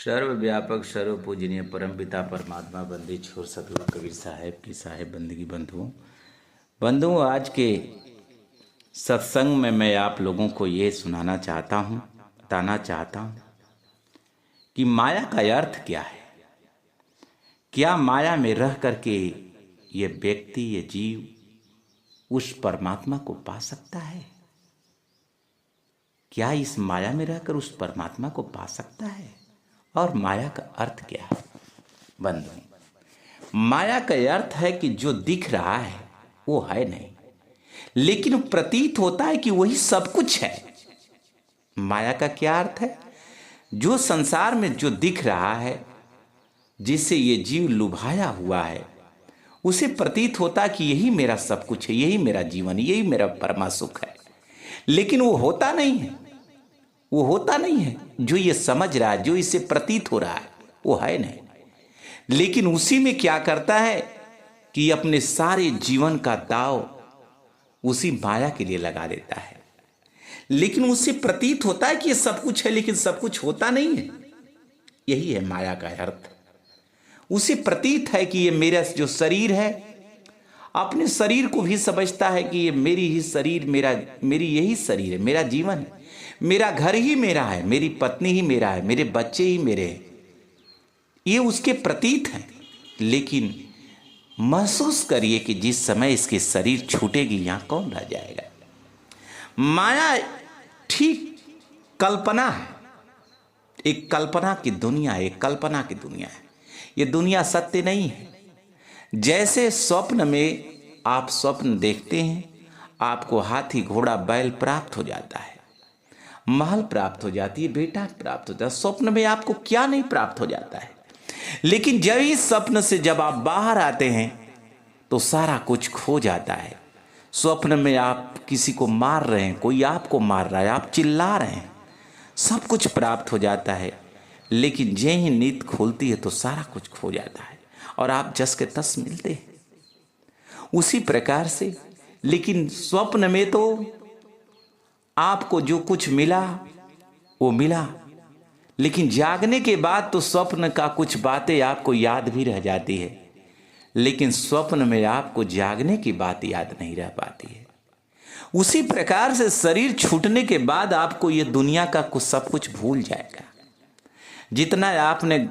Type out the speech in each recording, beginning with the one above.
सर्वव्यापक सर्वपूजनीय परमपिता परमात्मा बंदी छोर सतगुरु कबीर साहेब की साहेब बंदगी बंधुओं आज के सत्संग में मैं आप लोगों को ये सुनाना चाहता हूँ, बताना चाहता हूँ कि माया का अर्थ क्या है। क्या माया में रह करके ये व्यक्ति, ये जीव उस परमात्मा को पा सकता है? क्या इस माया में रहकर उस परमात्मा को पा सकता है? और माया का अर्थ क्या है? बंधु, माया का अर्थ है कि जो दिख रहा है वो है नहीं, लेकिन प्रतीत होता है कि वही सब कुछ है। माया का क्या अर्थ है? जो संसार में जो दिख रहा है, जिससे ये जीव लुभाया हुआ है, उसे प्रतीत होता कि यही मेरा सब कुछ है, यही मेरा जीवन, यही मेरा परमा सुख है। लेकिन वो होता नहीं है, वो होता नहीं है। जो ये समझ रहा है, जो इसे प्रतीत हो रहा है, वो है नहीं। लेकिन उसी में क्या करता है कि अपने सारे जीवन का दाव उसी माया के लिए लगा देता है। लेकिन उसे प्रतीत होता है कि ये सब कुछ है, लेकिन सब कुछ होता नहीं है। यही है माया का अर्थ। उसे प्रतीत है कि ये मेरा जो शरीर है, अपने शरीर को भी समझता है कि ये मेरी ही शरीर, मेरी यही शरीर है, मेरा जीवन है, मेरा घर ही मेरा है, मेरी पत्नी ही मेरा है, मेरे बच्चे ही मेरे हैं। ये उसके प्रतीत हैं। लेकिन महसूस करिए कि जिस समय इसके शरीर छूटेगी, यहां कौन रह जाएगा? माया ठीक कल्पना है, एक कल्पना की दुनिया है, एक कल्पना की दुनिया है। ये दुनिया सत्य नहीं है। जैसे स्वप्न में आप स्वप्न देखते हैं, आपको हाथी, घोड़ा, बैल प्राप्त हो जाता है, महल प्राप्त हो जाती है, बेटा प्राप्त होता है। स्वप्न में आपको क्या नहीं प्राप्त हो जाता है। लेकिन जब इस स्वप्न से जब आप बाहर आते हैं तो सारा कुछ खो जाता है। स्वप्न में आप किसी को मार रहे हैं, कोई आपको मार रहा है, आप चिल्ला रहे हैं, सब कुछ प्राप्त हो जाता है। लेकिन जे ही नींद खोलती है तो सारा कुछ खो जाता है और आप जस के तस मिलते हैं। उसी प्रकार से लेकिन स्वप्न में तो आपको जो कुछ मिला वो मिला, लेकिन जागने के बाद तो स्वप्न का कुछ बातें आपको याद भी रह जाती है, लेकिन स्वप्न में आपको जागने की बात याद नहीं रह पाती है। उसी प्रकार से शरीर छूटने के बाद आपको ये दुनिया का कुछ सब कुछ भूल जाएगा। जितना आपने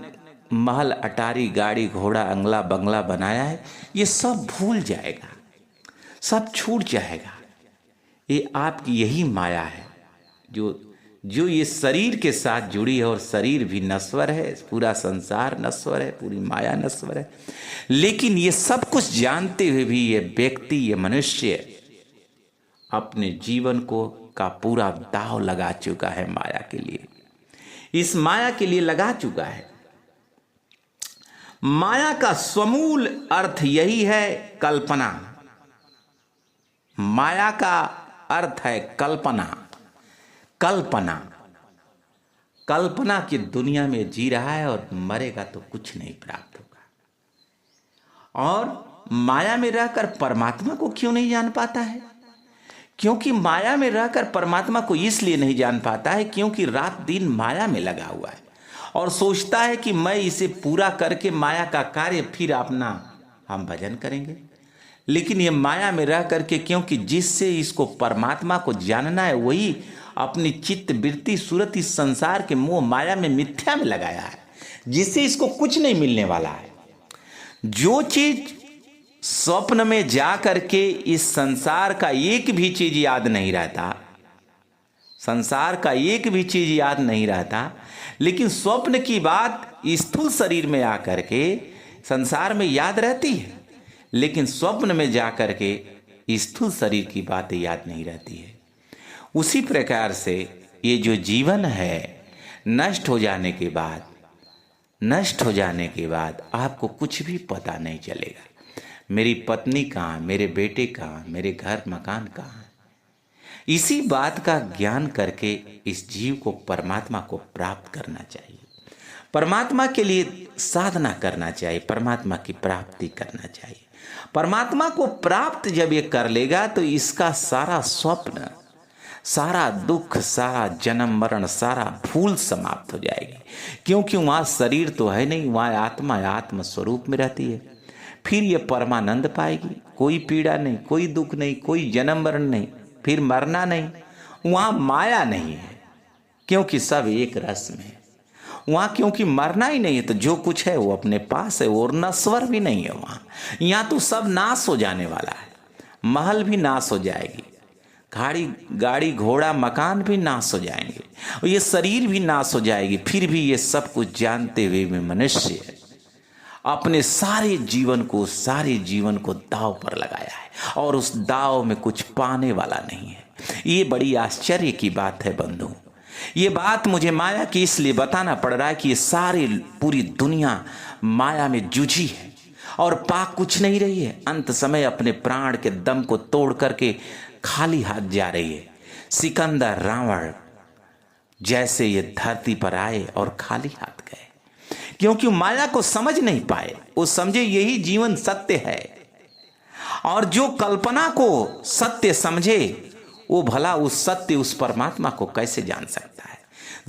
महल, अटारी, गाड़ी, घोड़ा, अंगला, बंगला बनाया है, ये सब भूल जाएगा, सब छूट जाएगा। ये आपकी यही माया है जो ये शरीर के साथ जुड़ी है। और शरीर भी नश्वर है, पूरा संसार नश्वर है, पूरी माया नश्वर है। लेकिन ये सब कुछ जानते हुए भी ये व्यक्ति, ये मनुष्य अपने जीवन को का पूरा दाव लगा चुका है माया के लिए, इस माया के लिए लगा चुका है। माया का समूल अर्थ यही है, कल्पना। माया का अर्थ है कल्पना। कल्पना, कल्पना की दुनिया में जी रहा है और मरेगा तो कुछ नहीं प्राप्त होगा। और माया में रहकर परमात्मा को क्यों नहीं जान पाता है? क्योंकि माया में रहकर परमात्मा को इसलिए नहीं जान पाता है क्योंकि रात दिन माया में लगा हुआ है और सोचता है कि मैं इसे पूरा करके माया का कार्य फिर अपना हम भजन करेंगे। लेकिन ये माया में रह करके, क्योंकि जिससे इसको परमात्मा को जानना है वही अपनी चित्त, वृत्ति, सूरत इस संसार के मोह माया में, मिथ्या में लगाया है, जिससे इसको कुछ नहीं मिलने वाला है। जो चीज स्वप्न में जा करके इस संसार का एक भी चीज याद नहीं रहता, संसार का एक भी चीज याद नहीं रहता, लेकिन स्वप्न की बात स्थूल शरीर में आकर के संसार में याद रहती है, लेकिन स्वप्न में जाकर के स्थूल शरीर की बातें याद नहीं रहती है। उसी प्रकार से ये जो जीवन है, नष्ट हो जाने के बाद आपको कुछ भी पता नहीं चलेगा। मेरी पत्नी कहाँ, मेरे बेटे कहाँ, मेरे घर मकान कहाँ। इसी बात का ज्ञान करके इस जीव को परमात्मा को प्राप्त करना चाहिए, परमात्मा के लिए साधना करना चाहिए, परमात्मा की प्राप्ति करना चाहिए। परमात्मा को प्राप्त जब ये कर लेगा तो इसका सारा स्वप्न, सारा दुख, सारा जन्म मरण, सारा भूल समाप्त हो जाएगी। क्योंकि वहाँ शरीर तो है नहीं, वहाँ आत्मा आत्म स्वरूप में रहती है। फिर ये परमानंद पाएगी, कोई पीड़ा नहीं, कोई दुख नहीं, कोई जन्म मरण नहीं, फिर मरना नहीं। वहाँ माया नहीं है, क्योंकि सब एक रस में है। वहाँ क्योंकि मरना ही नहीं है, तो जो कुछ है वो अपने पास है, और नश्वर भी नहीं है वहाँ। यहाँ तो सब नाश हो जाने वाला है। महल भी नाश हो जाएगी, गाड़ी घोड़ा मकान भी नाश हो जाएंगे, और ये शरीर भी नाश हो जाएगी। फिर भी ये सब कुछ जानते हुए भी मनुष्य अपने सारे जीवन को दांव पर लगाया है, और उस दांव में कुछ पाने वाला नहीं है। ये बड़ी आश्चर्य की बात है बंधु। ये बात मुझे माया की इसलिए बताना पड़ रहा है कि ये पूरी दुनिया माया में जूझी है और पा कुछ नहीं रही है। अंत समय अपने प्राण के दम को तोड़ करके खाली हाथ जा रही है। सिकंदर, रावण जैसे ये धरती पर आए और खाली हाथ गए, क्योंकि माया को समझ नहीं पाए। वो समझे यही जीवन सत्य है, और जो कल्पना को सत्य समझे वो भला उस सत्य, उस परमात्मा को कैसे जान सकता है।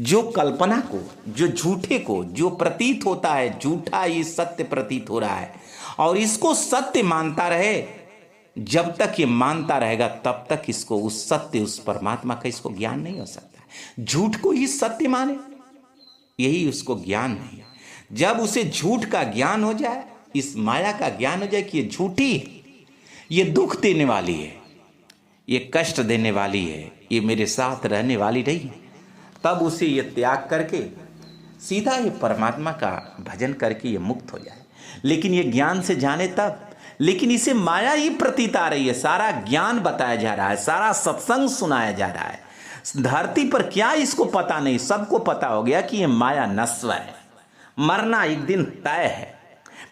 जो कल्पना को, जो झूठे को, जो प्रतीत होता है झूठा ये सत्य प्रतीत हो रहा है, और इसको सत्य मानता रहे, जब तक ये मानता रहेगा तब तक इसको उस सत्य, उस परमात्मा का इसको ज्ञान नहीं हो सकता। झूठ को ही सत्य माने, यही उसको ज्ञान नहीं है। जब उसे झूठ का ज्ञान हो जाए, इस माया का ज्ञान हो जाए कि ये झूठी है, ये दुख देने वाली है, ये कष्ट देने वाली है, ये मेरे साथ रहने वाली नहीं है, तब उसे ये त्याग करके सीधा ये परमात्मा का भजन करके ये मुक्त हो जाए। लेकिन ये ज्ञान से जाने तब, लेकिन इसे माया ही प्रतीत आ रही है। सारा ज्ञान बताया जा रहा है, सारा सत्संग सुनाया जा रहा है। धरती पर क्या इसको पता नहीं, सबको पता हो गया कि ये माया नश्वर है, मरना एक दिन तय है,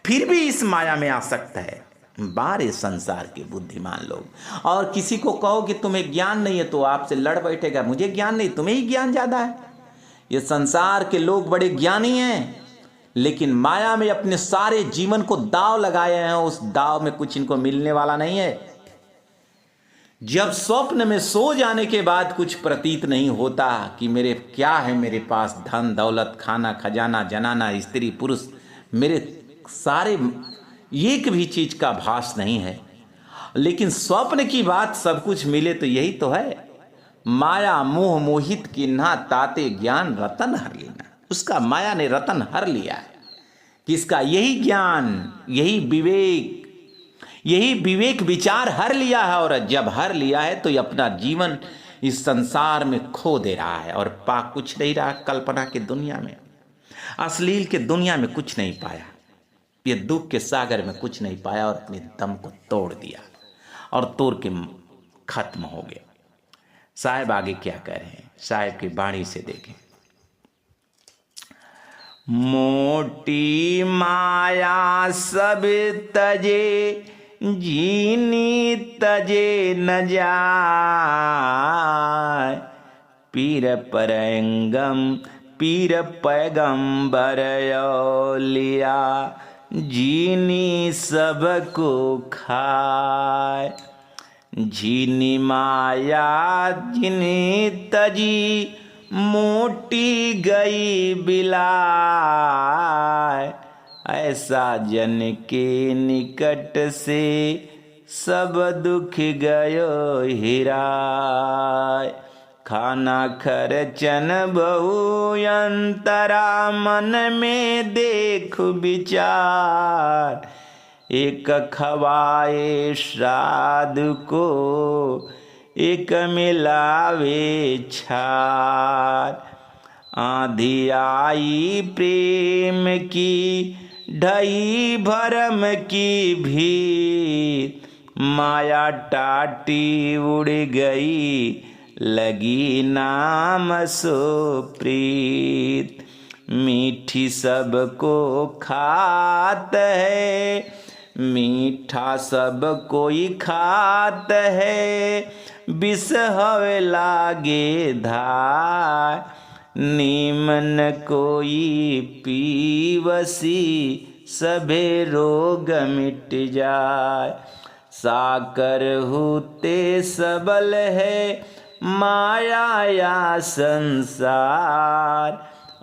फिर भी इस माया में आ सकता है। बारे संसार के बुद्धिमान लोग। और किसी को कहो कि तुम्हें ज्ञान नहीं है तो आपसे लड़ बैठेगा, मुझे ज्ञान नहीं, तुम्हें ही ज्ञान ज्यादा है। ये संसार के लोग बड़े ज्ञानी हैं, लेकिन माया में अपने सारे जीवन को दांव लगाए हैं, उस दांव में कुछ इनको मिलने वाला नहीं है। जब स्वप्न में सो जाने के बाद कुछ प्रतीत नहीं होता कि मेरे क्या है, मेरे पास धन दौलत, खाना खजाना, जनाना, स्त्री पुरुष, मेरे सारे एक भी चीज का भास नहीं है। लेकिन स्वप्न की बात सब कुछ मिले तो यही तो है। माया मोह मोहित किन्हा ताते ज्ञान रतन हर लेना। उसका माया ने रतन हर लिया है। किसका? यही ज्ञान, यही विवेक विचार हर लिया है। और जब हर लिया है तो ये अपना जीवन इस संसार में खो दे रहा है और पा कुछ नहीं रहा। कल्पना की दुनिया में, अश्लील के दुनिया में कुछ नहीं पाया, ये दुख के सागर में कुछ नहीं पाया और अपने दम को तोड़ दिया और तोड़ के खत्म हो गया। साहब आगे क्या कह रहे हैं, साहब की वाणी से देखें। मोटी माया सब तजे, जीनी तजे न जाय, पीर परंगम पीर पैगंबर लिया, जीनी सबको खाए। झीनी माया जिनी तजी, मोटी गई बिलाय, ऐसा जन के निकट से सब दुख गयो हिराय। खाना खर्चन बहु अंतरा, मन में देख विचार, एक खवाए श्राद्ध को, एक मिलावे छार। आंधी आई प्रेम की, ढई भरम की भीत, माया टाटी उड़ गई, लगी नाम सो प्रीत। मीठी सबको खात है, मीठा सब कोई खात है, विष हवे लागे धार, नीमन कोई पीवसी, सभे रोग मिट जाए। साकर होते सबल है, माया या संसार,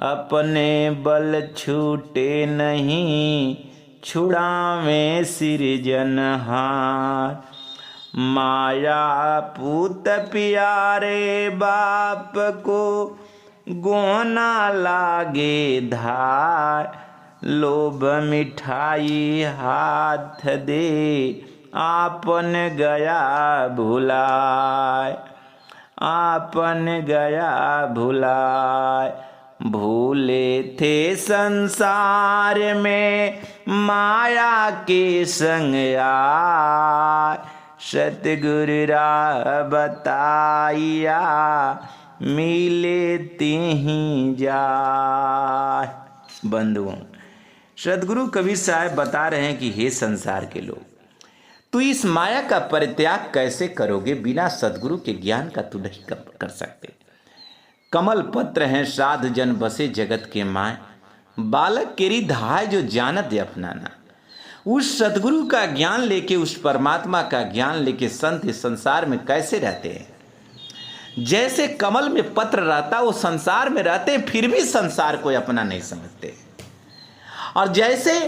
अपने बल छूटे नहीं, छुड़ावे सिरजनहार। माया पूत प्यारे बाप को, गोना लागे धार, लोभ मिठाई हाथ दे, आपन गया भुलाए, आपन गया भुलाए। भूले थे संसार में माया के संग आए, सतगुरु राह बताइया, मिले तिहीं जाए। बंधुओं, सदगुरु कबीर साहब बता रहे हैं कि हे संसार के लोग, तू इस माया का परित्याग कैसे करोगे? बिना सदगुरु के ज्ञान का तू नहीं कर सकते। कमल पत्र हैं साध जन बसे जगत के माय, बालक केरी धाय जो जानत अपनाना। उस सदगुरु का ज्ञान लेके, उस परमात्मा का ज्ञान लेके संत इस संसार में कैसे रहते हैं? जैसे कमल में पत्र रहता, वो संसार में रहते हैं, फिर भी संसार को अपना नहीं समझते। और जैसे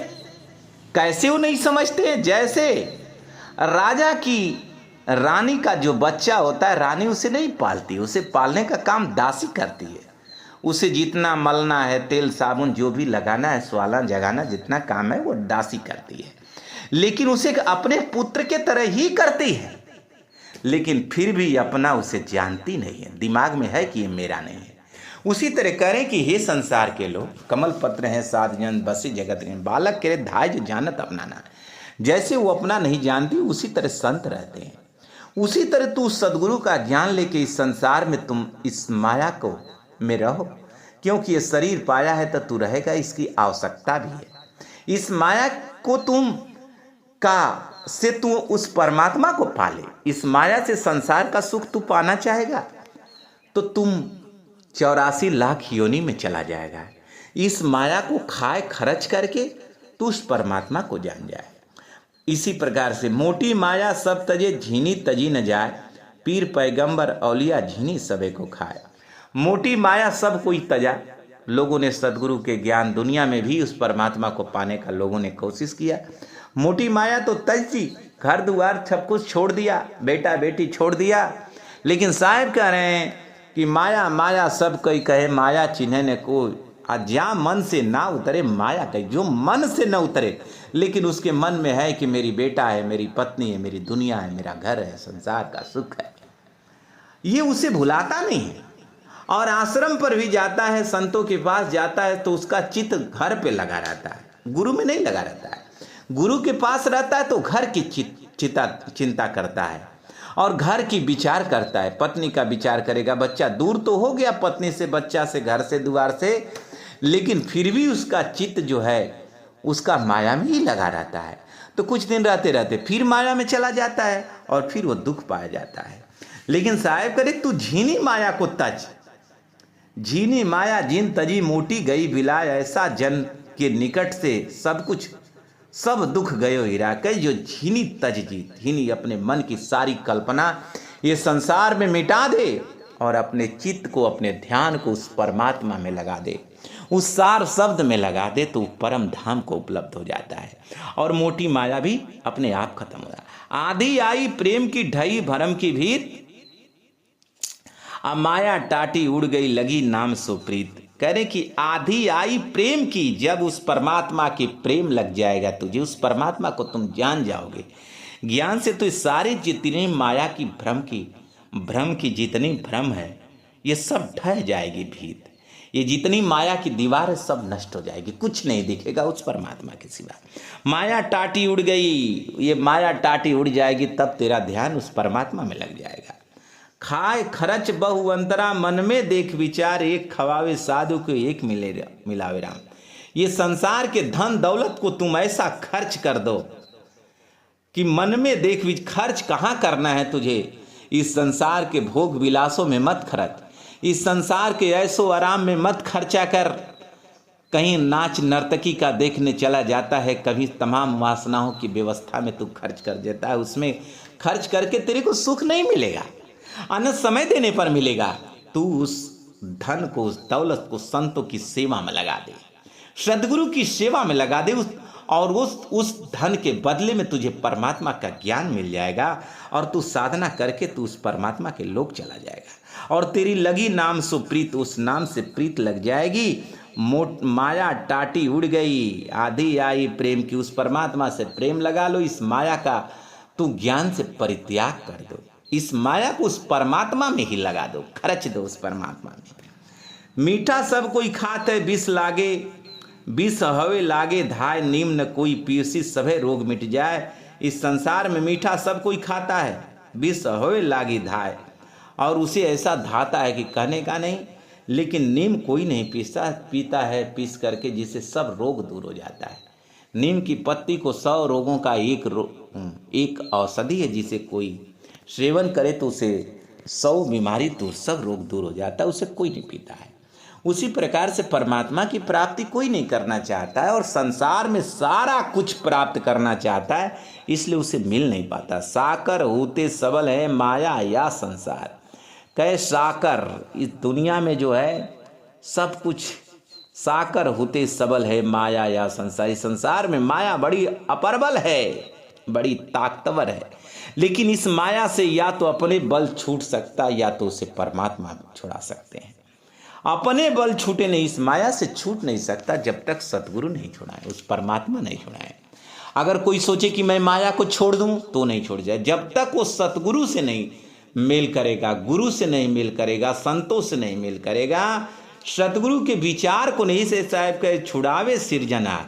कैसे वो नहीं समझते? जैसे राजा की रानी का जो बच्चा होता है, रानी उसे नहीं पालती, उसे पालने का काम दासी करती है। उसे जितना मलना है, तेल साबुन जो भी लगाना है, स्वाला जगाना, जितना काम है वो दासी करती है। लेकिन उसे अपने पुत्र के तरह ही करती है, लेकिन फिर भी अपना उसे जानती नहीं है, दिमाग में है कि ये मेरा नहीं है। उसी तरह करें कि हे संसार के लोग, कमल पत्र हैं साध जन बसे जगत में, बालक के धाय जो जानत अपनाना। जैसे वो अपना नहीं जानती, उसी तरह संत रहते हैं। उसी तरह तू सदगुरु का ज्ञान लेके इस संसार में तुम इस माया को में रहो, क्योंकि ये शरीर पाया है तो तू रहेगा, इसकी आवश्यकता भी है। इस माया को तू उस परमात्मा को पाले। इस माया से संसार का सुख तू पाना चाहेगा तो तुम 84 लाख योनि में चला जाएगा। इस माया को खाए खर्च करके तू उस परमात्मा को जान जाए। इसी प्रकार से मोटी माया सब तजे, झीनी तजी न जाए, पीर पैगंबर औलिया झीनी सबे को खाए। मोटी माया सब कोई तजा। लोगों ने सदगुरु के ज्ञान, दुनिया में भी उस परमात्मा को पाने का लोगों ने कोशिश किया। मोटी माया तो तजी, घर द्वार सब कुछ छोड़ दिया, बेटा बेटी छोड़ दिया। लेकिन साहब कह रहे हैं कि माया माया सब कोई कहे, माया चिन्ह ने कोई। जा मन से ना उतरे माया कही, जो मन से न उतरे लेकिन उसके मन में है कि मेरी बेटा है, मेरी पत्नी है, मेरी दुनिया है, मेरा घर है, संसार का सुख है, ये उसे भुलाता नहीं है। और आश्रम पर भी जाता है, संतों के पास जाता है तो उसका चित्त घर पे लगा रहता है, गुरु में नहीं लगा रहता है। गुरु के पास रहता है तो घर की चिंता करता है और घर की विचार करता है। पत्नी का विचार करेगा, बच्चा दूर तो हो गया पत्नी से, बच्चा से, घर से, द्वार से, लेकिन फिर भी उसका चित्त जो है उसका माया में ही लगा रहता है। तो कुछ दिन रहते रहते फिर माया में चला जाता है और फिर वो दुख पाया जाता है। लेकिन साहेब करे, तू झीनी माया को तज, झीनी माया जिन तजी मोटी गई बिलाय, ऐसा जन के निकट से सब कुछ सब दुख गयो हीरा। कई जो झीनी तज जी, झीनी अपने मन की सारी कल्पना ये संसार में मिटा दे और अपने चित्त को, अपने ध्यान को उस परमात्मा में लगा दे, उस सार शब्द में लगा दे, तो परम धाम को उपलब्ध हो जाता है और मोटी माया भी अपने आप खत्म हो जाता है। आधी आई प्रेम की ढई भरम की भीत, अब माया टाटी उड़ गई लगी नाम सुप्रीत। कह रहे कि आधी आई प्रेम की, जब उस परमात्मा की प्रेम लग जाएगा तुझे, उस परमात्मा को तुम जान जाओगे ज्ञान से, तो इस सारी जितनी माया की भ्रम की जितनी भ्रम है ये सब ढह जाएगी भीत। ये जितनी माया की दीवार है सब नष्ट हो जाएगी, कुछ नहीं दिखेगा उस परमात्मा के सिवा। माया टाटी उड़ गई, ये माया टाटी उड़ जाएगी तब तेरा ध्यान उस परमात्मा में लग जाएगा। खाए खर्च बहु अंतरा, मन में देख विचार, एक खवावे साधु को एक मिलावे राम। ये संसार के धन दौलत को तुम ऐसा खर्च कर दो कि मन में देख खर्च कहाँ करना है तुझे। इस संसार के भोग विलासों में मत खर्च, इस संसार के ऐसो आराम में मत खर्चा कर। कहीं नाच नर्तकी का देखने चला जाता है, कभी तमाम वासनाओं की व्यवस्था में तू खर्च कर देता है, उसमें खर्च करके तेरे को सुख नहीं मिलेगा। अनंत समय देने पर मिलेगा। तू उस धन को, उस दौलत को संतों की सेवा में लगा दे, सदगुरु की सेवा में लगा दे, और उस धन के बदले में तुझे परमात्मा का ज्ञान मिल जाएगा, और तू साधना करके तू उस परमात्मा के लोक चला जाएगा, और तेरी लगी नाम सुप्रीत, उस नाम से प्रीत लग जाएगी। माया टाटी उड़ गई, आधी आई प्रेम की, उस परमात्मा से प्रेम लगा लो। इस माया का तू ज्ञान से परित्याग कर दो, इस माया को उस परमात्मा में ही लगा दो, खर्च दो उस परमात्मा में। मीठा सब कोई खात है विष लागे, विष हवे लागे धाय, निम्न कोई पीसी सभे रोग मिट जाए। इस संसार में मीठा सब कोई खाता है, विष हवे लागी धाय, और उसे ऐसा धाता है कि कहने का नहीं। लेकिन नीम कोई नहीं पीता है पीस करके, जिससे सब रोग दूर हो जाता है। नीम की पत्ती को 100 रोगों का एक औषधि है, जिसे कोई सेवन करे तो उसे 100 बीमारी दूर, सब रोग दूर हो जाता है, उसे कोई नहीं पीता है। उसी प्रकार से परमात्मा की प्राप्ति कोई नहीं करना चाहता है, और संसार में सारा कुछ प्राप्त करना चाहता है, इसलिए उसे मिल नहीं पाता। साकर होते सबल है माया या संसार, कहे साकर, इस दुनिया में जो है सब कुछ साकर होते सबल है माया या संसार। इस संसार में माया बड़ी अपरबल है, बड़ी ताकतवर है, लेकिन इस माया से या तो अपने बल छूट सकता, या तो उसे परमात्मा छुड़ा सकते हैं। अपने बल छूटे नहीं, इस माया से छूट नहीं सकता जब तक सतगुरु नहीं छुड़ाए, उस परमात्मा नहीं छुड़ाए। अगर कोई सोचे कि मैं माया को छोड़ दूं तो नहीं छोड़ जाए, जब तक वो सतगुरु से नहीं मेल करेगा, गुरु से नहीं मेल करेगा, संतों से नहीं मेल करेगा, सतगुरु के विचार को नहीं से साहब के छुड़ावे सिरजनार।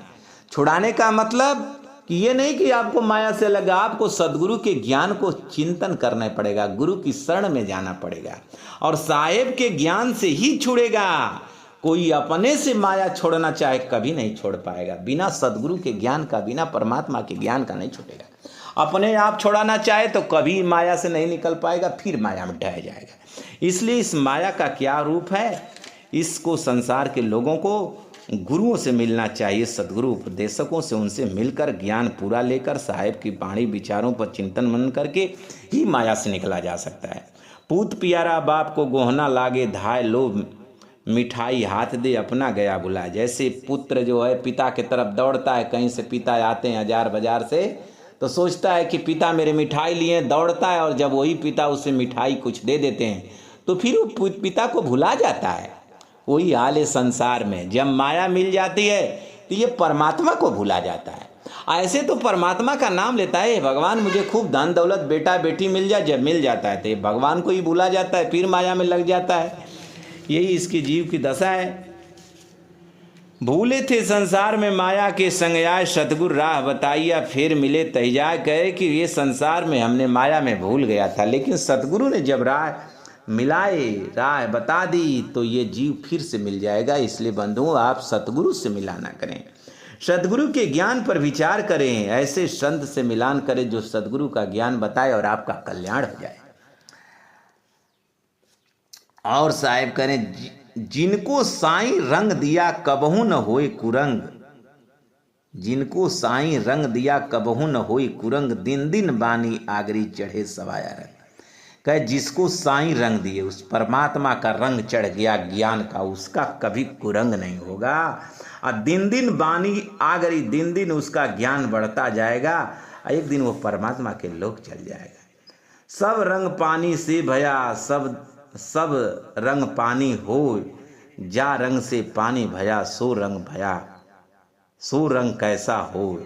छुड़ाने का मतलब कि ये नहीं कि आपको माया से लगा, आपको सदगुरु के ज्ञान को चिंतन करना पड़ेगा, गुरु की शरण में जाना पड़ेगा, और साहेब के ज्ञान से ही छुड़ेगा। कोई अपने से माया छोड़ना चाहे कभी नहीं छोड़ पाएगा, बिना सदगुरु के ज्ञान का, बिना परमात्मा के ज्ञान का नहीं छूटेगा। अपने आप छोड़ाना चाहे तो कभी माया से नहीं निकल पाएगा, फिर माया में ढह जाएगा। इसलिए इस माया का क्या रूप है, इसको संसार के लोगों को गुरुओं से मिलना चाहिए, सदगुरु उपदेशकों से, उनसे मिलकर ज्ञान पूरा लेकर साहेब की वाणी विचारों पर चिंतन मनन करके ही माया से निकला जा सकता है। पूत पियारा बाप को गोहना लागे धाय, लो मिठाई हाथ दे अपना गया बुला। जैसे पुत्र जो है पिता की तरफ दौड़ता है, कहीं से पिता आते हैं हजार बाजार से, तो सोचता है कि पिता मेरे मिठाई लिए, दौड़ता है, और जब वही पिता उसे मिठाई कुछ दे देते हैं तो फिर वो पिता को भुला जाता है। वही हाल है संसार में, जब माया मिल जाती है तो ये परमात्मा को भुला जाता है। ऐसे तो परमात्मा का नाम लेता है, भगवान मुझे खूब धन दौलत बेटा बेटी मिल जाए, जब मिल जाता है तो भगवान को ही भुला जाता है, फिर माया में लग जाता है। यही इसकी जीव की दशा है। भूले थे संसार में माया के संग आए, सतगुरु राह बताइया फिर मिले तहिजाए। कहे कि ये संसार में हमने माया में भूल गया था, लेकिन सतगुरु ने जब राह मिलाए, राह बता दी, तो ये जीव फिर से मिल जाएगा। इसलिए बंधुओं, आप सतगुरु से मिलाना करें, सतगुरु के ज्ञान पर विचार करें, ऐसे संत से मिलान करें जो सतगुरु का ज्ञान बताए और आपका कल्याण हो जाए। और साहेब करें, जिनको साईं रंग दिया कबहू न होए कुरंग, जिनको साईं रंग दिया कबहू न होए कुरंग, दिन दिन बानी आगरी चढ़े सवाया रंग। कहे जिसको साईं रंग दिए, उस परमात्मा का रंग चढ़ गया ज्ञान का, उसका कभी कुरंग नहीं होगा। और दिन दिन बानी आगरी, दिन दिन उसका ज्ञान बढ़ता जाएगा, एक दिन वो परमात्मा के लोक चल जाएगा। सब रंग पानी से भया, सब रंग पानी हो, जा रंग से पानी भया, सो रंग भया, सो रंग कैसा हो।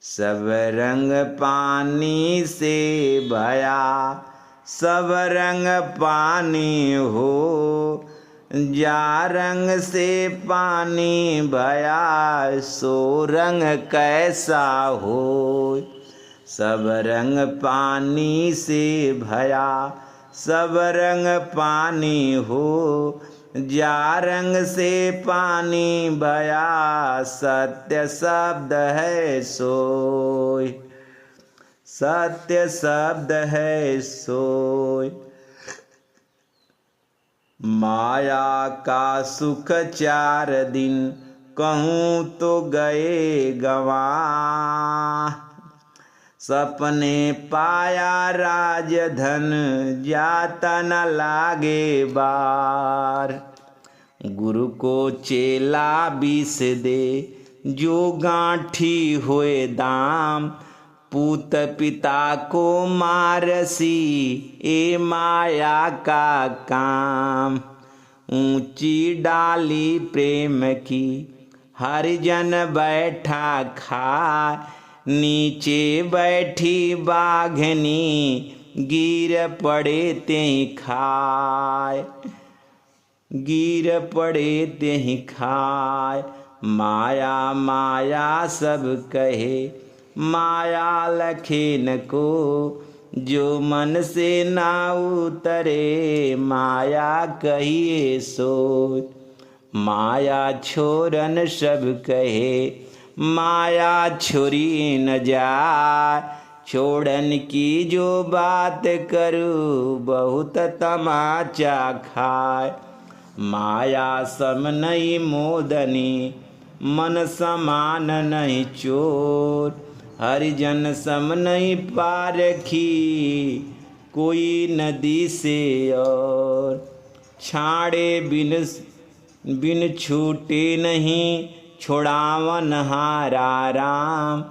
सब रंग पानी से भया, सब रंग पानी हो, जा रंग से पानी भया, सो रंग कैसा हो। सब रंग पानी से भया, सब रंग पानी हो, जा रंग से पानी भया, सत्य शब्द है सोय, सत्य शब्द है सोय। माया का सुख 4 दिन, कहूँ तो गए गवा, सपने पाया राजधन जाता न लागे बार। गुरु को चेला 20 दे जो गांठी हुए दाम। पूत पिता को मारसी ए माया का काम। ऊंची डाली प्रेम की हरिजन बैठा खाए। नीचे बैठी बाघनी गिर पड़े तें खाए। गिर पड़े तें खाए। माया माया सब कहे माया लखेन को। जो मन से ना उतरे माया कहिए सो। माया छोरन सब कहे माया छोरी न जाए। छोड़न की जो बात करूँ बहुत तमाचा खाए। माया सम नहीं मोदनी मन समान नहीं चोर। हरिजन सम नहीं पारखी कोई नदी से और। छाड़े बिन छूटे नहीं छोड़ावन हारा राम।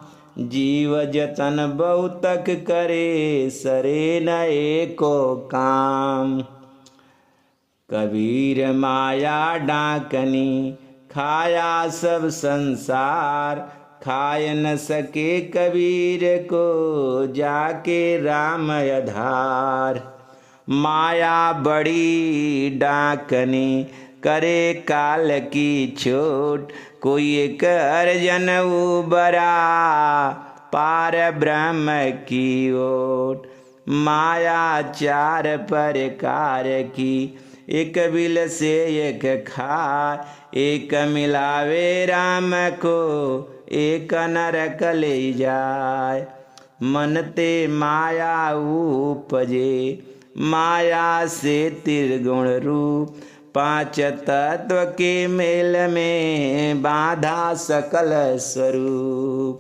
जीव जतन बहुतक करे सरे न एको काम। कबीर माया डाकनी खाया सब संसार। खाय न सके कबीर को जाके राम आधार। माया बड़ी डाकनी करे काल की छोट। कोई एक अर्जन उबरा पार ब्रह्म की ओट। माया 4 प्रकार की एक बिल से एक खाए। एक मिलावे राम को एक नरक ले जाए। मन ते माया उपजे माया से त्रिगुण रूप। 5 तत्व के मेल में बाधा सकल स्वरूप।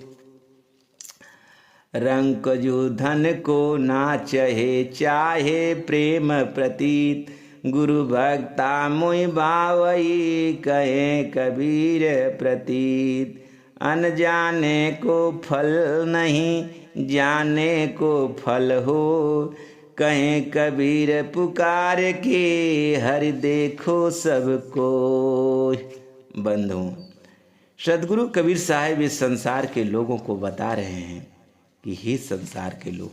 रंक जो धन को ना चहे चाहे प्रेम प्रतीत। गुरु भक्ता मुई भावई कहे कबीर प्रतीत। अनजाने को फल नहीं जाने को फल हो। कहे कबीर पुकार के हरि देखो सबको। बंधु सदगुरु कबीर साहब इस संसार के लोगों को बता रहे हैं कि हे संसार के लोग,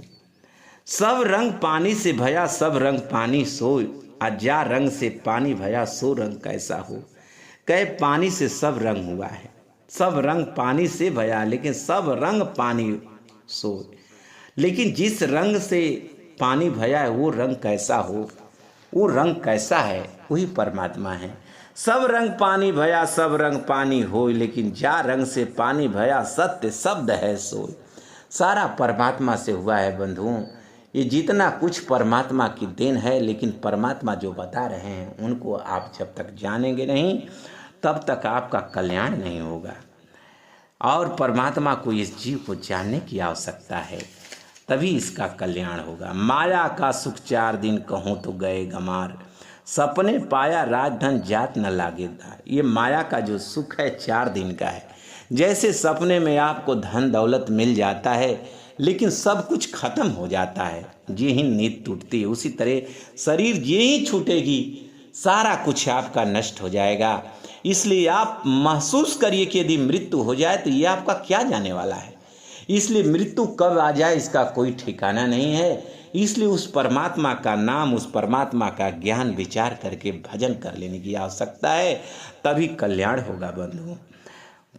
सब रंग पानी से भया सब रंग पानी सोय। अजा रंग से पानी भया सो रंग कैसा हो। कहे पानी से सब रंग हुआ है, सब रंग पानी से भया लेकिन सब रंग पानी सोय। लेकिन जिस रंग से पानी भया है वो रंग कैसा हो, वो रंग कैसा है, वही परमात्मा है। सब रंग पानी भया सब रंग पानी होय। लेकिन जा रंग से पानी भया सत्य शब्द है सोय। सारा परमात्मा से हुआ है बंधुओं। ये जितना कुछ परमात्मा की देन है। लेकिन परमात्मा जो बता रहे हैं उनको आप जब तक जानेंगे नहीं तब तक आपका कल्याण नहीं होगा। और परमात्मा को इस जीव को जानने की आवश्यकता है, तभी इसका कल्याण होगा। माया का सुख 4 दिन कहूँ तो गए गमार। सपने पाया राजधन जात न लागे धार। ये माया का जो सुख है 4 दिन का है। जैसे सपने में आपको धन दौलत मिल जाता है लेकिन सब कुछ खत्म हो जाता है, ये ही नींद टूटती है, उसी तरह शरीर ये ही छूटेगी सारा कुछ आपका नष्ट हो जाएगा। इसलिए आप महसूस करिए कि यदि मृत्यु हो जाए तो ये आपका क्या जाने वाला है। इसलिए मृत्यु कब आ जाए इसका कोई ठिकाना नहीं है। इसलिए उस परमात्मा का नाम, उस परमात्मा का ज्ञान विचार करके भजन कर लेने की आवश्यकता है, तभी कल्याण होगा बंधुओं।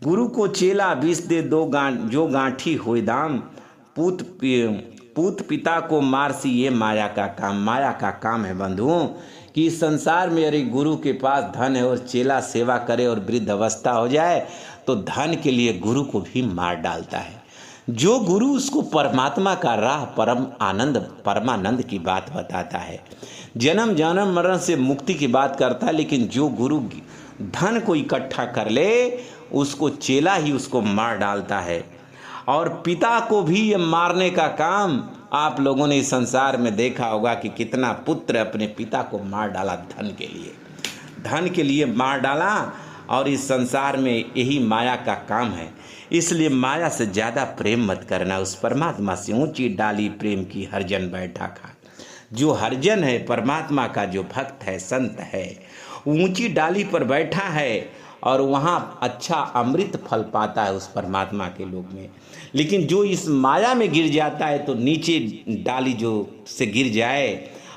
गुरु को चेला 20 दे जो गांठी होए दाम। पूत पिता को मारसी ये माया का काम। माया का काम है बंधुओं कि इस संसार में यदि गुरु के पास धन है और चेला सेवा करे और वृद्ध अवस्था हो जाए तो धन के लिए गुरु को भी मार डालता है। जो गुरु उसको परमात्मा का राह, परम आनंद, परमानंद की बात बताता है, जन्म जन्म मरण से मुक्ति की बात करता है। लेकिन जो गुरु धन को इकट्ठा कर ले उसको चेला ही उसको मार डालता है। और पिता को भी ये मारने का काम आप लोगों ने इस संसार में देखा होगा कि कितना पुत्र अपने पिता को मार डाला धन के लिए मार डाला। और इस संसार में यही माया का काम है। इसलिए माया से ज़्यादा प्रेम मत करना। उस परमात्मा से ऊंची डाली प्रेम की हरिजन बैठा खा। जो हरिजन है, परमात्मा का जो भक्त है, संत है, ऊंची डाली पर बैठा है और वहाँ अच्छा अमृत फल पाता है उस परमात्मा के लोक में। लेकिन जो इस माया में गिर जाता है तो नीचे डाली जो से गिर जाए,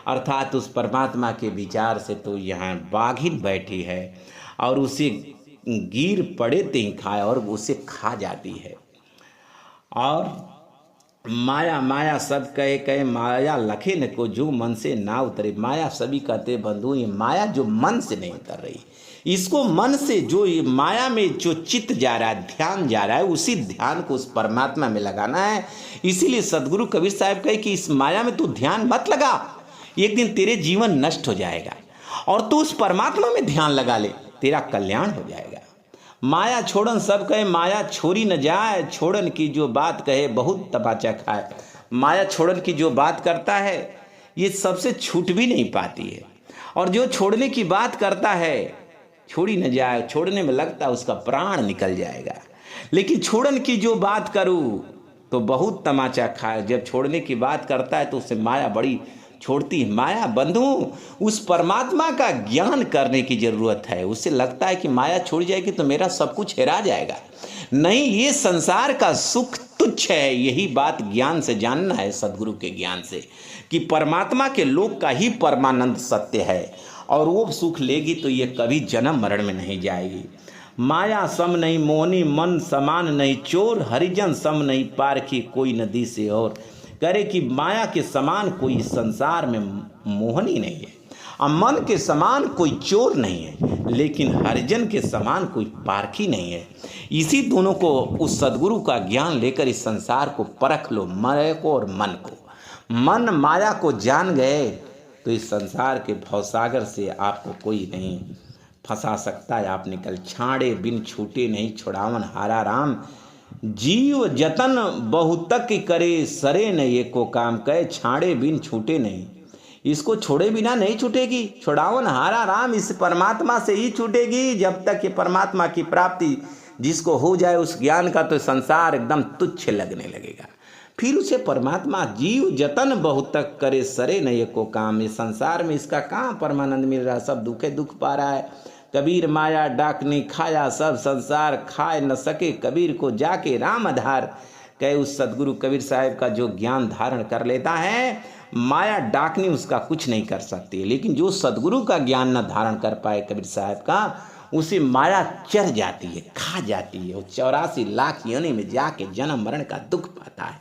अर्थात उस परमात्मा के विचार से, तो यहाँ बाघिन बैठी है और उसे गिर पड़े ते ही खाए और उसे खा जाती है। और माया माया सब कहे माया लखे न को जो मन से ना उतरे। माया सभी कहते बंधु, ये माया जो मन से नहीं उतर रही, इसको मन से जो ये माया में जो चित्त जा रहा है, ध्यान जा रहा है, उसी ध्यान को उस परमात्मा में लगाना है। इसीलिए सदगुरु कबीर साहब कहे कि इस माया में तू ध्यान मत लगा, एक दिन तेरे जीवन नष्ट हो जाएगा और तू उस परमात्मा में ध्यान लगा ले, तेरा कल्याण हो जाएगा। माया छोड़न सब कहे माया छोड़ी न जाए, छोड़न की जो बात कहे बहुत तमाचा खाए। माया छोड़न की जो बात करता है ये सबसे छूट भी नहीं पाती है, और जो छोड़ने की बात करता है छोड़ी न जाए, छोड़ने में लगता है उसका प्राण निकल जाएगा। लेकिन छोड़न की जो बात करूँ तो बहुत तमाचा खाए। जब छोड़ने की बात करता है तो उसे माया बड़ी छोड़ती है। माया बंधु, उस परमात्मा का ज्ञान करने की जरूरत है। उसे लगता है कि माया छोड़ जाएगी तो मेरा सब कुछ हेरा जाएगा। नहीं, ये संसार का सुख तुच्छ है। यही बात ज्ञान से जानना है, सदगुरु के ज्ञान से, कि परमात्मा के लोक का ही परमानंद सत्य है और वो सुख लेगी तो ये कभी जन्म मरण में नहीं जाएगी। माया सम नहीं मोहनी, मन समान नहीं चोर, हरिजन सम नहीं पार की कोई नदी से और। करे कि माया के समान कोई संसार में मोहनी नहीं है और मन के समान कोई चोर नहीं है, लेकिन हरिजन के समान कोई पारखी नहीं है। इसी दोनों को, उस सदगुरु का ज्ञान लेकर इस संसार को परख लो, माया को और मन को। मन माया को जान गए तो इस संसार के भवसागर से आपको कोई नहीं फंसा सकता है। आप निकल छाड़े बिन छूटे नहीं, छुड़ावन हारा राम। जीव जतन बहुतक करे, सरे न ये को काम कहे, छाड़े बिन छूटे नहीं। इसको छोड़े बिना नहीं छूटेगी। छुड़ावन हारा राम, इस परमात्मा से ही छूटेगी। जब तक ये परमात्मा की प्राप्ति जिसको हो जाए उस ज्ञान का, तो संसार एकदम तुच्छ लगने लगेगा। फिर उसे परमात्मा जीव जतन बहुतक करे, सरे न ये को काम। इस संसार में इसका कहाँ परमानंद मिल रहा है, सब दुखे दुख पा रहा है। कबीर माया डाकनी खाया, सब संसार खाए न सके, कबीर को जाके राम आधार। कहे उस सदगुरु कबीर साहब का जो ज्ञान धारण कर लेता है, माया डाकनी उसका कुछ नहीं कर सकती। लेकिन जो सदगुरु का ज्ञान न धारण कर पाए कबीर साहब का, उसे माया चर जाती है, खा जाती है। वो 84 लाख योनि में जाके जन्म मरण का दुख पाता है।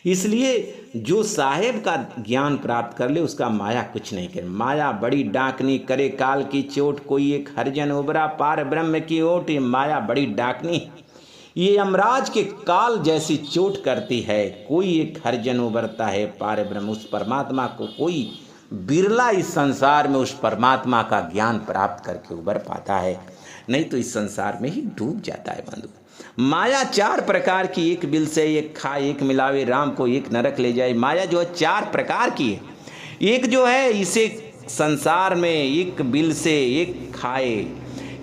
इसलिए जो साहेब का ज्ञान प्राप्त कर ले उसका माया कुछ नहीं करे। माया बड़ी डाकनी करे काल की चोट, कोई एक हरिजन उबरा पार ब्रह्म की ओट। ये माया बड़ी डाकनी, ये यमराज के काल जैसी चोट करती है। कोई एक हरिजन उबरता है पार ब्रह्म। उस परमात्मा को कोई बिरला इस संसार में उस परमात्मा का ज्ञान प्राप्त करके उबर पाता है, नहीं तो इस संसार में ही डूब जाता है बंधु। माया 4 प्रकार की, एक बिल से एक खाए, एक मिलावे राम को, एक नरक ले जाए। माया जो है 4 प्रकार की है। एक जो है इसे संसार में एक बिल से एक खाए,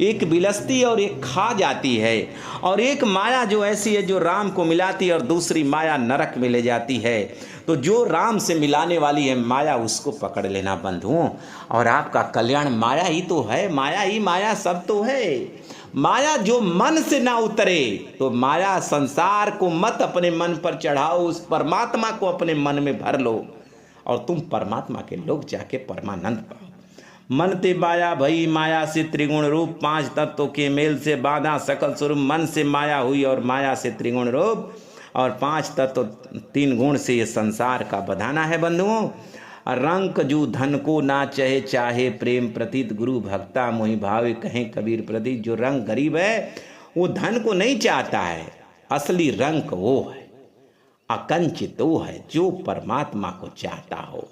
एक बिलसती और एक खा जाती है। और एक माया जो ऐसी है जो राम को मिलाती है और दूसरी माया नरक में ले जाती है। तो जो राम से मिलाने वाली है माया, उसको पकड़ लेना बंधुओं, और आपका कल्याण। माया ही तो है, माया ही माया सब तो है। माया जो मन से ना उतरे, तो माया संसार को मत अपने मन पर चढ़ाओ, उस परमात्मा को अपने मन में भर लो और तुम परमात्मा के लोग जाके परमानंद पाओ। मन ते माया भई, माया से त्रिगुण रूप, 5 तत्वों के मेल से बांधा सकल स्वरूप। मन से माया हुई और माया से त्रिगुण रूप, और 5 तत्व 3 गुण से ये संसार का बधाना है बंधुओं। रंक जू धन को ना चाहे, चाहे प्रेम प्रतीत, गुरु भक्ता मोहि भावे कहें कबीर प्रतीत। जो रंग गरीब है वो धन को नहीं चाहता है, असली रंग वो है, अकंचित वो है जो परमात्मा को चाहता हो।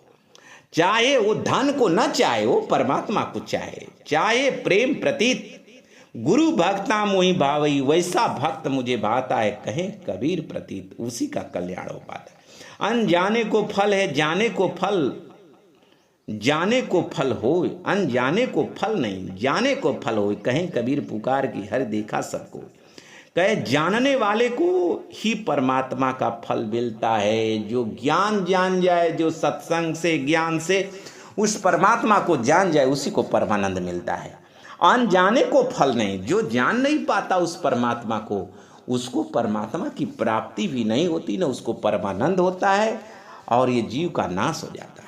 चाहे वो धन को न चाहे, वो परमात्मा को चाहे। चाहे प्रेम प्रतीत, गुरु भक्ता मोहि भावई, वैसा भक्त मुझे भाता है, कहें कबीर प्रतीत उसी का कल्याण हो पाता है। अनजाने को फल है, जाने को फल, जाने को फल हो, अनजाने को फल नहीं जाने को फल हो, कहें कबीर पुकार की हर देखा सबको। कहे जानने वाले को ही परमात्मा का फल मिलता है। जो ज्ञान जान जाए, जो सत्संग से ज्ञान से उस परमात्मा को जान जाए, उसी को परमानंद मिलता है। अनजाने को फल नहीं, जो जान नहीं पाता उस परमात्मा को, उसको परमात्मा की प्राप्ति भी नहीं होती, न उसको परमानंद होता है, और ये जीव का नाश हो जाता है।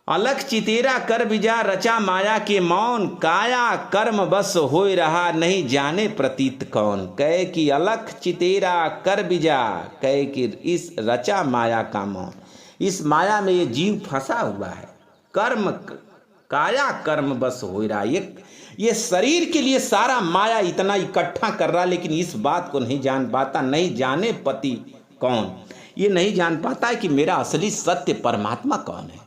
अलख चितेरा कर बिजा, रचा माया के मौन, काया कर्म बस होय रहा, नहीं जाने प्रतीत कौन। कहे कि अलख चितेरा कर बिजा, कहे कि इस रचा माया का मौन, इस माया में ये जीव फंसा हुआ है। कर्म काया कर्म बस हो रहा, ये शरीर के लिए सारा माया इतना इकट्ठा कर रहा, लेकिन इस बात को नहीं जान पाता। नहीं जाने पति कौन, ये नहीं जान पाता है कि मेरा असली सत्य परमात्मा कौन है।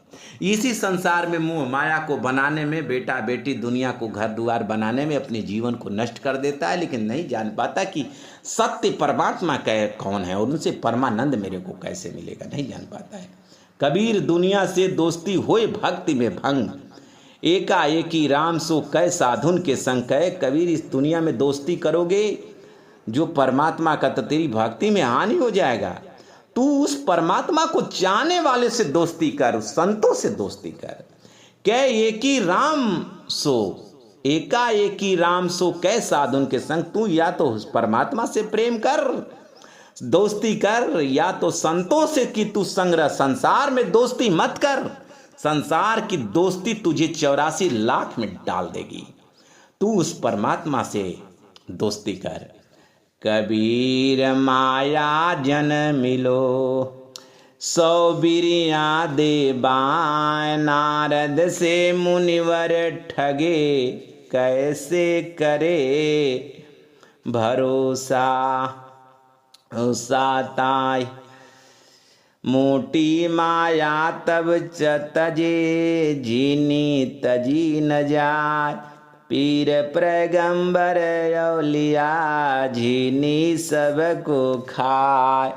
इसी संसार में मोह माया को बनाने में, बेटा बेटी दुनिया को घर द्वार बनाने में अपने जीवन को नष्ट कर देता है, लेकिन नहीं जान पाता कि सत्य परमात्मा कौन है और उनसे परमानंद मेरे को कैसे मिलेगा, नहीं जान पाता है। कबीर दुनिया से दोस्ती होए भक्ति में भंग, एकाएकी राम सो कै साधुन के संग। कहे कबीर इस दुनिया में दोस्ती करोगे जो परमात्मा का, तो तेरी भक्ति में हानि हो जाएगा। तू उस परमात्मा को चाहने वाले से दोस्ती कर, संतों से दोस्ती कर। कै एक ही राम सो, एकाएकी राम सो कै साधुन के संग। तू या तो उस परमात्मा से प्रेम कर, दोस्ती कर, या तो संतों से कि तू संग्रह। संसार में दोस्ती मत कर, संसार की दोस्ती तुझे 84 लाख में डाल देगी। तू उस परमात्मा से दोस्ती कर। कबीर माया जन मिलो, 100 बिरिया दे बाय, नारद से मुनिवर ठगे, कैसे करे भरोसा। ताय मोटी माया तब तजे, जीनी तजी न जाय, पीर पैगंबर औलिया, झीनी सबको खाय।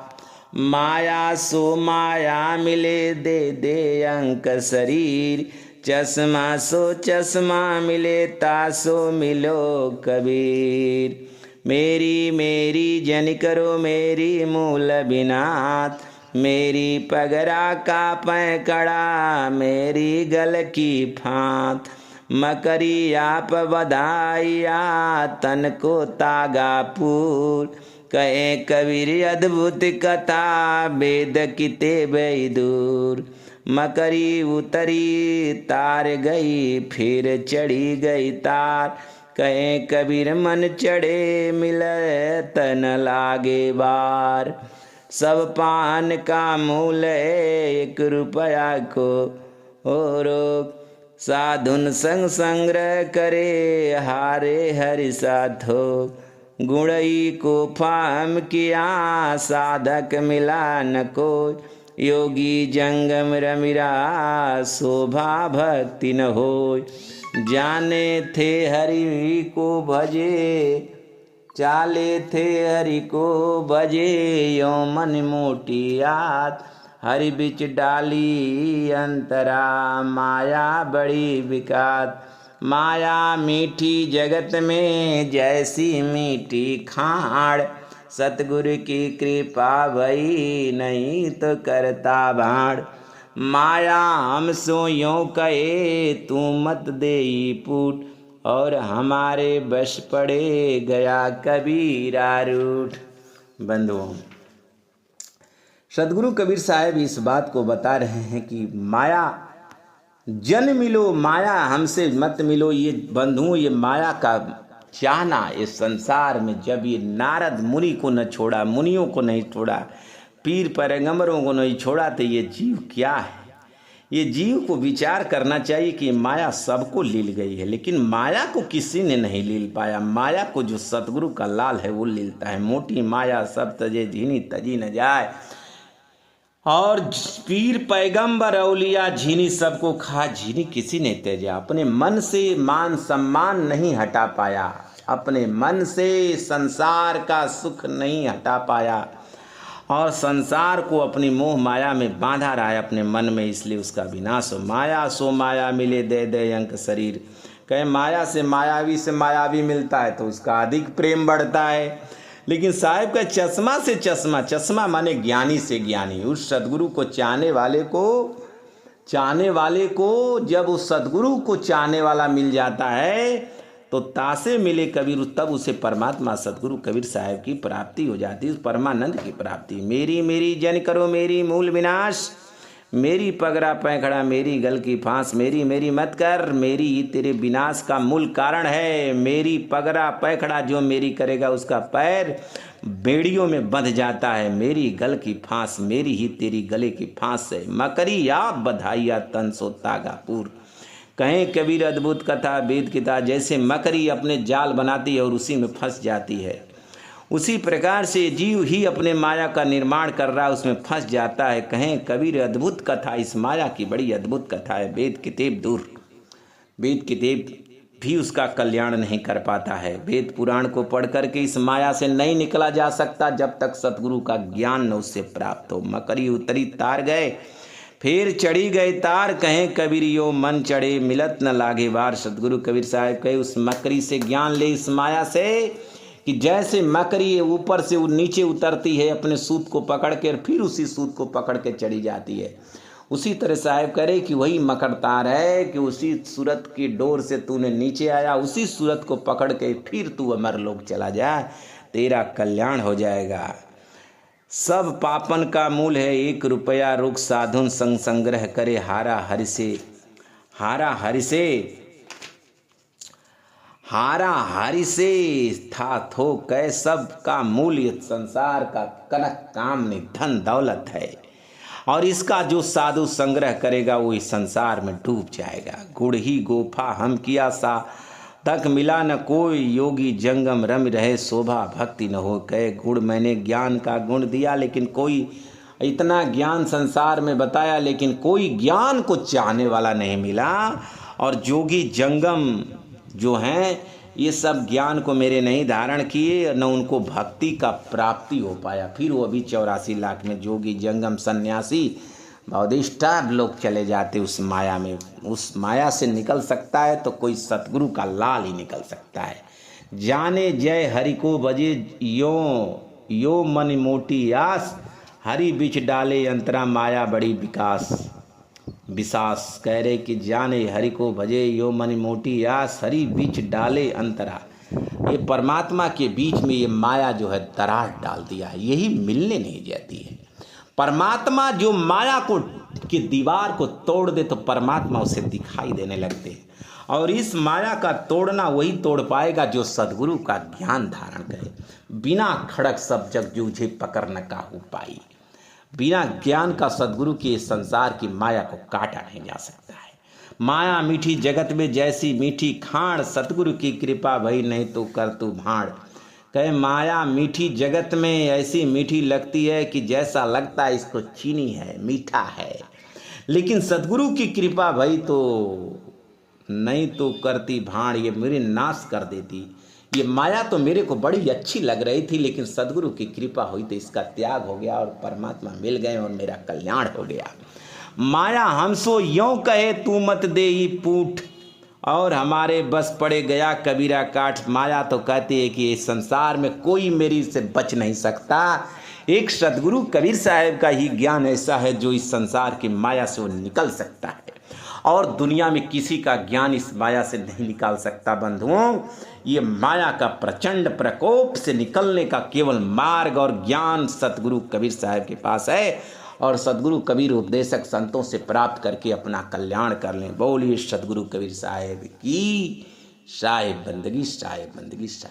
माया सो माया मिले, दे दे अंक शरीर, चश्मा सो चश्मा मिले, तासो मिलो कबीर। मेरी मेरी जन करो मेरी मूल बिनात, मेरी पगरा का पैकड़ा, मेरी गल की फांत। मकरी आप बधाइया, तन को तागापुर, कहे कबीर अद्भुत कथा, वेद किते दूर। मकरी उतरी तार गई, फिर चढ़ी गई तार, कहे कबीर मन चढ़े मिले, तन लागे बार। सब पान का मूल 1 रुपया को रोक, साधुन संग संग्रह करे, हारे हरि साधो। गुणई को फाम किया, साधक मिला न कोई, योगी जंगम रमिरा, शोभा भक्ति न होय। जाने थे हरि को भजे, चाले थे हरि को भजे, यो मन मोटी आत, हरि बिच डाली अंतरा, माया बड़ी विकात। माया मीठी जगत में, जैसी मीठी खाड़, सतगुरु की कृपा भई, नहीं तो करता भाड़। माया हम सो यों कहे, तू मत देई पूट, और हमारे बस पड़े गया कबीरा रूठ। बंधुओं, सदगुरु कबीर साहब इस बात को बता रहे हैं कि माया जन मिलो, माया हमसे मत मिलो। ये बंधुओं, ये माया का चाहना इस संसार में, जब ये नारद मुनि को न छोड़ा, मुनियों को नहीं छोड़ा, पीर पैगंबरों को नहीं छोड़ा, तो ये जीव क्या है। ये जीव को विचार करना चाहिए कि माया सबको लील गई है, लेकिन माया को किसी ने नहीं लील पाया। माया को जो सतगुरु का लाल है वो लीलता है। मोटी माया सब तजे, झीनी तजी न जाए। और पीर पैगंबर औलिया झीनी सबको खा झीनी किसी ने तेजा। अपने मन से मान सम्मान नहीं हटा पाया, अपने मन से संसार का सुख नहीं हटा पाया और संसार को अपनी मोह माया में बांधा रहा है अपने मन में, इसलिए उसका विनाश हो। माया सो माया मिले दे दे अंक शरीर। कहे माया से मायावी मिलता है तो उसका अधिक प्रेम बढ़ता है। लेकिन साहिब का चश्मा से चश्मा, चश्मा माने ज्ञानी से ज्ञानी, उस सदगुरु को चाहने वाले को जब उस सदगुरु को चाहने वाला मिल जाता है तो तासे मिले कबीर, तब उसे परमात्मा सदगुरु कबीर साहब की प्राप्ति हो जाती है, परमानंद की प्राप्ति। मेरी मेरी जन करो मेरी मूल विनाश, मेरी पगड़ा पैखड़ा मेरी गल की फांस, मेरी मेरी मत कर मेरी ही तेरे विनाश का मूल कारण है। मेरी पगड़ा पैखड़ा जो मेरी करेगा उसका पैर बेड़ियों में बंध जाता है, मेरी गल की फांस मेरी ही तेरी गले की फांस है। मकरी या बधाइया तन सो तागापुर। कहें कबीर अद्भुत कथा वेद किता, जैसे मकरी अपने जाल बनाती है और उसी में फंस जाती है, उसी प्रकार से जीव ही अपने माया का निर्माण कर रहा है, उसमें फंस जाता है। कहें कबीर अद्भुत कथा, इस माया की बड़ी अद्भुत कथा है। वेद किताब दूर, वेद किताब भी उसका कल्याण नहीं कर पाता है। वेद पुराण को पढ़ करके इस माया से नहीं निकला जा सकता जब तक सतगुरु का ज्ञान न उससे प्राप्त हो। मकरी उतरी तार गए फिर चढ़ी गए तार, कहें कबीर यो मन चढ़े मिलत न लागे बार। सतगुरु कबीर साहब कहे उस मकरी से ज्ञान ले, इस माया से, कि जैसे मकरी ऊपर से वो नीचे उतरती है अपने सूत को पकड़ के और फिर उसी सूत को पकड़ के चढ़ी जाती है, उसी तरह साहब करे कि वही मकर तार है कि उसी सूरत की डोर से तूने नीचे आया, उसी सूरत को पकड़ के फिर तू अमर लोक चला जा, तेरा कल्याण हो जाएगा। सब पापन का मूल है 1 रुपया, रुक साधुन संग संग्रह करे हारा हरि से। हारा हरि से था थो कै, सब का मूल्य संसार का कनक काम नहीं धन दौलत है, और इसका जो साधु संग्रह करेगा वो इस संसार में डूब जाएगा। गुड़ ही गोफा हम किया सा तक मिला न कोई, योगी जंगम रम रहे शोभा भक्ति न हो। कहे गुड़ मैंने ज्ञान का गुण दिया, लेकिन कोई इतना ज्ञान संसार में बताया लेकिन कोई ज्ञान को चाहने वाला नहीं मिला। और जोगी जंगम जो हैं ये सब ज्ञान को मेरे नहीं धारण किए, न उनको भक्ति का प्राप्ति हो पाया। फिर वो अभी 84 लाख में जोगी जंगम सन्यासी बौद्धिष्ठा लोग चले जाते उस माया में। उस माया से निकल सकता है तो कोई सतगुरु का लाल ही निकल सकता है। जाने जय हरि को बजे यो मन मोटी आस, हरि बिच डाले अंतरा माया बड़ी विशास। कह रहे कि जाने हरि को भजे यो मन मोटी आस, हरि बिच डाले अंतरा, ये परमात्मा के बीच में ये माया जो है दरार डाल दिया है, यही मिलने नहीं जाती है। परमात्मा जो माया को की दीवार को तोड़ दे तो परमात्मा उसे दिखाई देने लगते हैं, और इस माया का तोड़ना वही तोड़ पाएगा जो सद्गुरु का ज्ञान धारण करे। बिना खड़क सब जग जूझे पकड़ न काहू पाई। बिना ज्ञान का सद्गुरु की इस संसार की माया को काटा नहीं जा सकता है। माया मीठी जगत में जैसी मीठी खाण, सतगुरु की कृपा भई नहीं तो कर तू भाड़। कहे माया मीठी जगत में ऐसी मीठी लगती है कि जैसा लगता है इसको चीनी है, मीठा है, लेकिन सदगुरु की कृपा भई तो नहीं तो करती भाड़, ये मेरे नाश कर देती। ये माया तो मेरे को बड़ी अच्छी लग रही थी, लेकिन सदगुरु की कृपा हुई तो इसका त्याग हो गया और परमात्मा मिल गए और मेरा कल्याण हो गया। माया हमसो यों कहे तू मत दे ही पूठ, और हमारे बस पड़े गया कबीरा काठ। माया तो कहती है कि इस संसार में कोई मेरी से बच नहीं सकता। एक सदगुरु कबीर साहब का ही ज्ञान ऐसा है जो इस संसार की माया से वो निकल सकता है, और दुनिया में किसी का ज्ञान इस माया से नहीं निकाल सकता। बंधुओं, ये माया का प्रचंड प्रकोप से निकलने का केवल मार्ग और ज्ञान सतगुरु कबीर साहब के पास है, और सदगुरु कबीर उपदेशक संतों से प्राप्त करके अपना कल्याण कर लें। बोलिए सदगुरु कबीर साहब की साहेब बंदगी साहेब बंदगी साहेब।